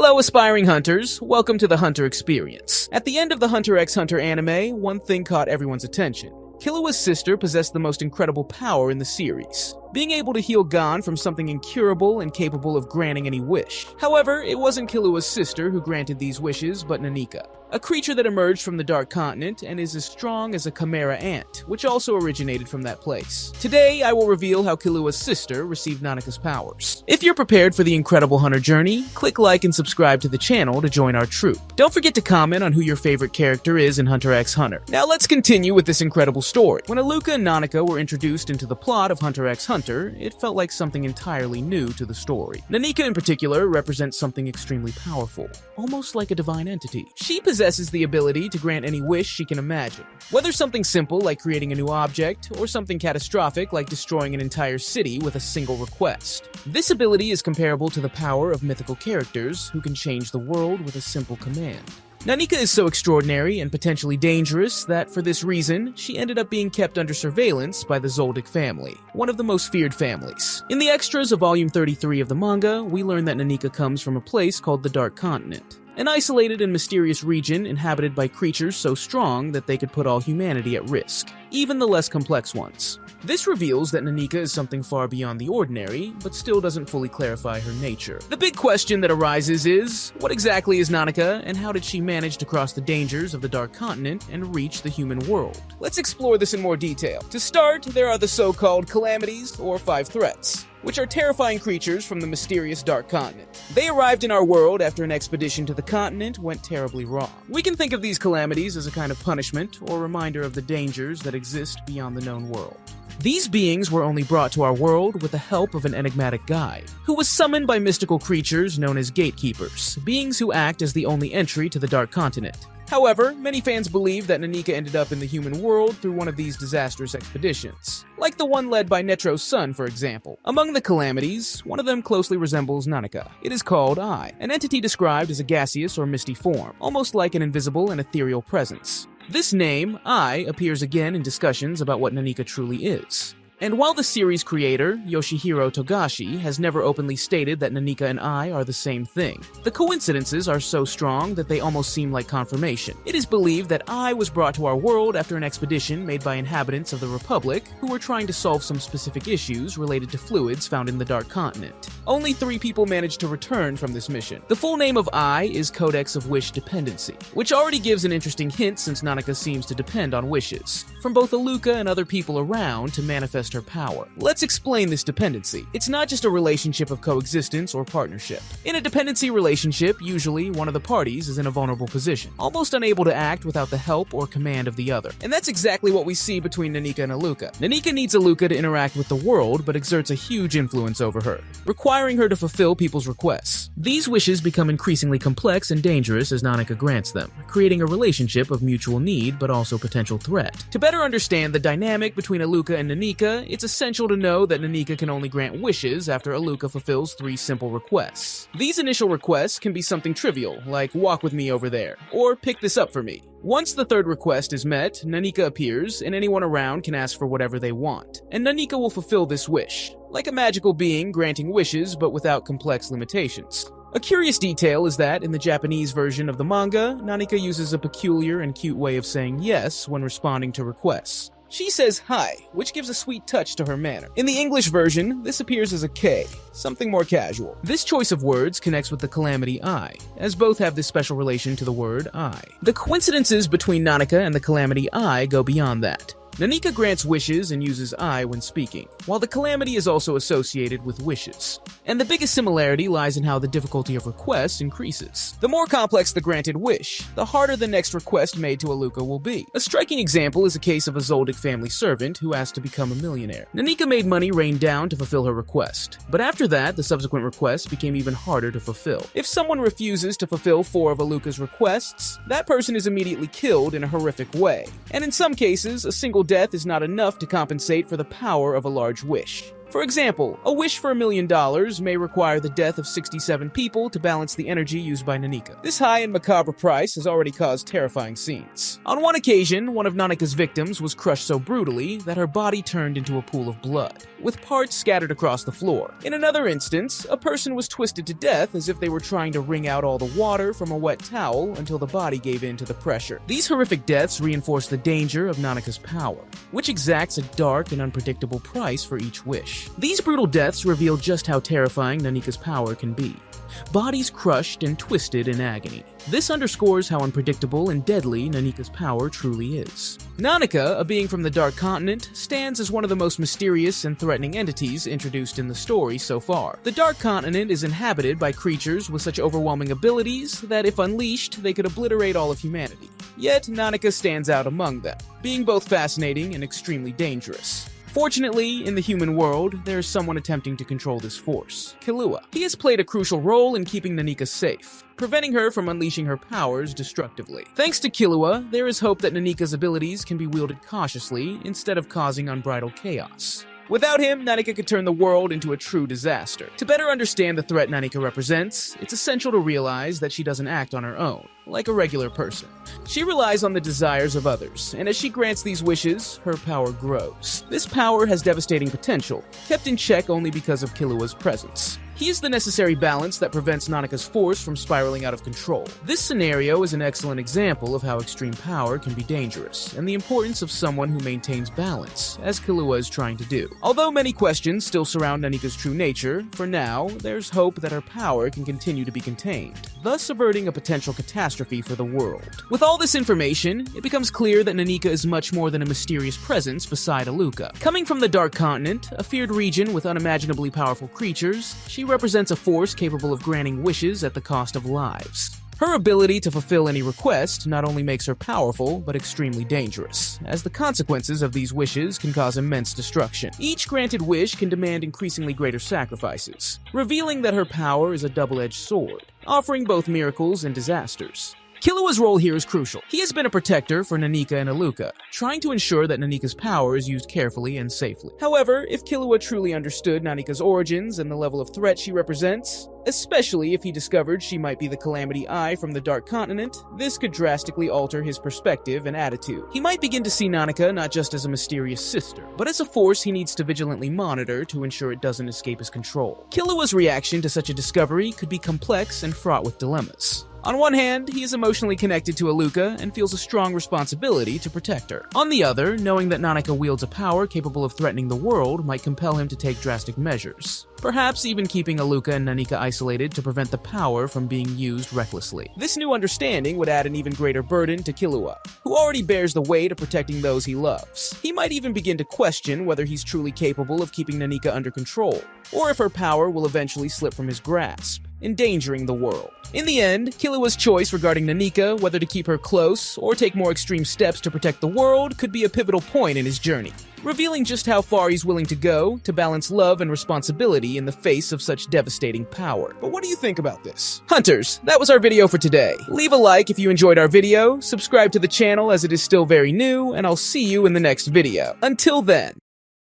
Hello aspiring hunters, welcome to the Hunter Experience. At the end of the Hunter x Hunter anime, one thing caught everyone's attention. Killua's sister possessed the most incredible power in the series, being able to heal Gon from something incurable and capable of granting any wish. However, it wasn't Killua's sister who granted these wishes, but Nanika, a creature that emerged from the Dark Continent and is as strong as a chimera ant, which also originated from that place. Today, I will reveal how Killua's sister received Nanika's powers. If you're prepared for the incredible hunter journey, click like and subscribe to the channel to join our troop. Don't forget to comment on who your favorite character is in Hunter x Hunter. Now let's continue with this incredible story. When Aluka and Nanika were introduced into the plot of Hunter x Hunter, it felt like something entirely new to the story. Nanika in particular represents something extremely powerful, almost like a divine entity. She possesses the ability to grant any wish she can imagine, whether something simple like creating a new object, or something catastrophic like destroying an entire city with a single request. This ability is comparable to the power of mythical characters who can change the world with a simple command. Nanika is so extraordinary and potentially dangerous that, for this reason, she ended up being kept under surveillance by the Zoldyck family, one of the most feared families. In the extras of Volume 33 of the manga, we learn that Nanika comes from a place called the Dark Continent, an isolated and mysterious region inhabited by creatures so strong that they could put all humanity at risk, even the less complex ones. This reveals that Nanika is something far beyond the ordinary, but still doesn't fully clarify her nature. The big question that arises is, what exactly is Nanika, and how did she manage to cross the dangers of the Dark Continent and reach the human world? Let's explore this in more detail. To start, there are the so-called calamities, or 5 threats, which are terrifying creatures from the mysterious Dark Continent. They arrived in our world after an expedition to the continent went terribly wrong. We can think of these calamities as a kind of punishment or reminder of the dangers that exist beyond the known world. These beings were only brought to our world with the help of an enigmatic guide, who was summoned by mystical creatures known as gatekeepers, beings who act as the only entry to the Dark Continent. However, many fans believe that Nanika ended up in the human world through one of these disastrous expeditions, like the one led by Netro's son, for example. Among the calamities, one of them closely resembles Nanika. It is called I, an entity described as a gaseous or misty form, almost like an invisible and ethereal presence. This name, I, appears again in discussions about what Nanika truly is. And while the series creator, Yoshihiro Togashi, has never openly stated that Nanika and I are the same thing, the coincidences are so strong that they almost seem like confirmation. It is believed that I was brought to our world after an expedition made by inhabitants of the Republic who were trying to solve some specific issues related to fluids found in the Dark Continent. Only 3 people managed to return from this mission. The full name of I is Codex of Wish Dependency, which already gives an interesting hint since Nanika seems to depend on wishes from both Aluka and other people around to manifest her power. Let's explain this dependency. It's not just a relationship of coexistence or partnership. In a dependency relationship, usually one of the parties is in a vulnerable position, almost unable to act without the help or command of the other. And that's exactly what we see between Nanika and Aluka. Nanika needs Aluka to interact with the world, but exerts a huge influence over her, requiring her to fulfill people's requests. These wishes become increasingly complex and dangerous as Nanika grants them, creating a relationship of mutual need but also potential threat. To better understand the dynamic between Aluka and Nanika, it's essential to know that Nanika can only grant wishes after Aluka fulfills 3 simple requests. These initial requests can be something trivial, like walk with me over there, or pick this up for me. Once the 3rd request is met, Nanika appears, and anyone around can ask for whatever they want, and Nanika will fulfill this wish, like a magical being granting wishes but without complex limitations. A curious detail is that, in the Japanese version of the manga, Nanika uses a peculiar and cute way of saying yes when responding to requests. She says hi, which gives a sweet touch to her manner. In the English version, this appears as a K, something more casual. This choice of words connects with the calamity I, as both have this special relation to the word I. The coincidences between Nanika and the calamity I go beyond that. Nanika grants wishes and uses I when speaking, while the calamity is also associated with wishes. And the biggest similarity lies in how the difficulty of requests increases. The more complex the granted wish, the harder the next request made to Aluka will be. A striking example is a case of a Zoldyck family servant who asked to become a millionaire. Nanika made money rain down to fulfill her request, but after that, the subsequent requests became even harder to fulfill. If someone refuses to fulfill 4 of Aluka's requests, that person is immediately killed in a horrific way. And in some cases, a single death is not enough to compensate for the power of a large wish. For example, a wish for $1 million may require the death of 67 people to balance the energy used by Nanika. This high and macabre price has already caused terrifying scenes. On one occasion, one of Nanika's victims was crushed so brutally that her body turned into a pool of blood, with parts scattered across the floor. In another instance, a person was twisted to death as if they were trying to wring out all the water from a wet towel until the body gave in to the pressure. These horrific deaths reinforce the danger of Nanika's power, which exacts a dark and unpredictable price for each wish. These brutal deaths reveal just how terrifying Nanika's power can be. Bodies crushed and twisted in agony. This underscores how unpredictable and deadly Nanika's power truly is. Nanika, a being from the Dark Continent, stands as one of the most mysterious and threatening entities introduced in the story so far. The Dark Continent is inhabited by creatures with such overwhelming abilities that if unleashed, they could obliterate all of humanity. Yet, Nanika stands out among them, being both fascinating and extremely dangerous. Fortunately, in the human world, there is someone attempting to control this force, Killua. He has played a crucial role in keeping Nanika safe, preventing her from unleashing her powers destructively. Thanks to Killua, there is hope that Nanika's abilities can be wielded cautiously instead of causing unbridled chaos. Without him, Nanika could turn the world into a true disaster. To better understand the threat Nanika represents, it's essential to realize that she doesn't act on her own, like a regular person. She relies on the desires of others, and as she grants these wishes, her power grows. This power has devastating potential, kept in check only because of Killua's presence. He is the necessary balance that prevents Nanika's force from spiraling out of control. This scenario is an excellent example of how extreme power can be dangerous, and the importance of someone who maintains balance, as Killua is trying to do. Although many questions still surround Nanika's true nature, for now, there's hope that her power can continue to be contained, thus averting a potential catastrophe for the world. With all this information, it becomes clear that Nanika is much more than a mysterious presence beside Aluka. Coming from the Dark Continent, a feared region with unimaginably powerful creatures, she represents a force capable of granting wishes at the cost of lives. Her ability to fulfill any request not only makes her powerful, but extremely dangerous, as the consequences of these wishes can cause immense destruction. Each granted wish can demand increasingly greater sacrifices, revealing that her power is a double-edged sword, offering both miracles and disasters. Killua's role here is crucial. He has been a protector for Nanika and Aluka, trying to ensure that Nanika's power is used carefully and safely. However, if Killua truly understood Nanika's origins and the level of threat she represents, especially if he discovered she might be the Calamity Eye from the Dark Continent, this could drastically alter his perspective and attitude. He might begin to see Nanika not just as a mysterious sister, but as a force he needs to vigilantly monitor to ensure it doesn't escape his control. Killua's reaction to such a discovery could be complex and fraught with dilemmas. On one hand, he is emotionally connected to Aluka and feels a strong responsibility to protect her. On the other, knowing that Nanika wields a power capable of threatening the world might compel him to take drastic measures, perhaps even keeping Aluka and Nanika isolated to prevent the power from being used recklessly. This new understanding would add an even greater burden to Killua, who already bears the weight of protecting those he loves. He might even begin to question whether he's truly capable of keeping Nanika under control, or if her power will eventually slip from his grasp, endangering the world. In the end, Killua's choice regarding Nanika, whether to keep her close or take more extreme steps to protect the world, could be a pivotal point in his journey, revealing just how far he's willing to go to balance love and responsibility in the face of such devastating power. But what do you think about this? Hunters, that was our video for today. Leave a like if you enjoyed our video, subscribe to the channel as it is still very new, and I'll see you in the next video. Until then.